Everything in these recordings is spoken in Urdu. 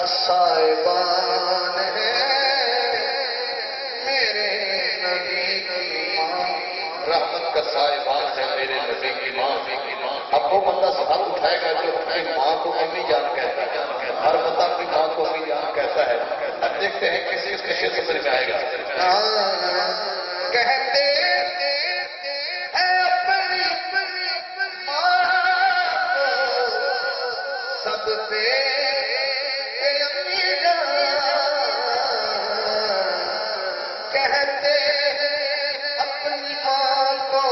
سائبان ہے میرے نبی کی ماں، رحمت کا سائبان ہے میرے نبی کی ماں۔ اب وہ بندہ ہاتھ اٹھائے گا جو اپنی ماں کو امی جان کہتا ہے، ہر بندہ اپنی ماں کو امی جان کہتا ہے۔ اب دیکھتے ہیں کسی اس کے شیر سمجھ میں آئے گا۔ کہتے ہیں اپنی ماں سب پہ امی جان، کہتے اپنی ماں کو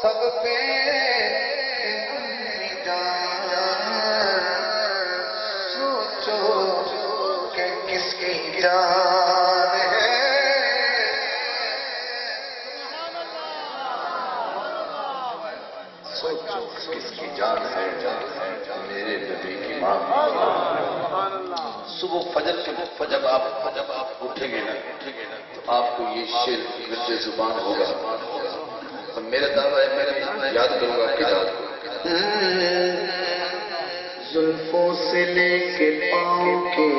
سب پہ امی جان، سوچو کہ کس کی جان ہے، سوچو کس کی جان ہے میرے نبی کی ماں۔ صبح فجر جب آپ اٹھیں گے نا تو آپ کو یہ شعر گرد زبان ہوگا، اور میرا دعویٰ ہے میں یاد کروں گا کہ یاد زلفوں سے لے کے پاؤں کے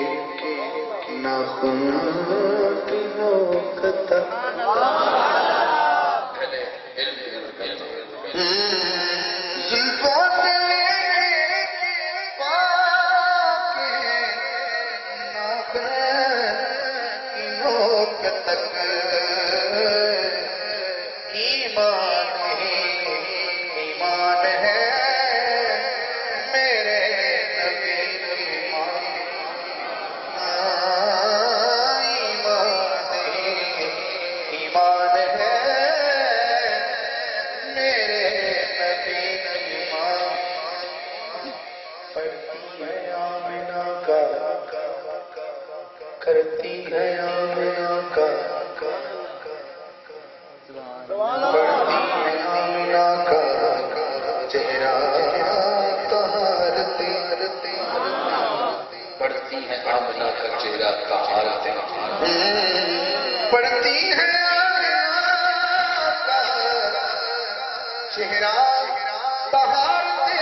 ناخن کی نوک تک، زلفوں سے لے کے پاؤں کے ناخن کی نوک تک ایمان ہی ایمان ہے میرے نبی کی ماں، ایمان ہی ایمان ہے میرے نبی کی ماں۔ پڑھتی ہے آمنہ کا، کرتی ہے آمنہ کا، پڑھتی ہے آمنہ کا چہرہ طہارتے، پڑھتی ہے آمنہ کا چہرہ طہارتے، پڑھتی ہے آمنہ کا چہرہ طہارتے،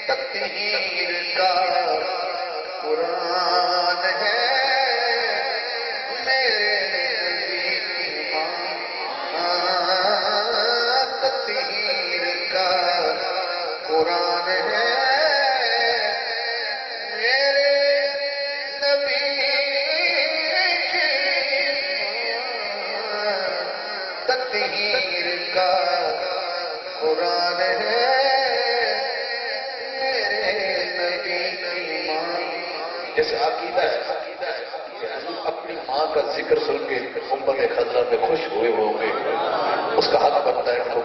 تطہیر کا قرآن ہے میرے نبی کی ماں، تطہیر کا قرآن ہے میرے نبی کی ماں، تطہیر کا قرآن ہے میرے نبی کی ماں۔ جیسے عقیدہ ہے کہ حضور اپنی ماں کا ذکر سن کے منبر خضرا میں خوش ہوئے ہوں گے، اس کا حق بنتا ہے کہ وہ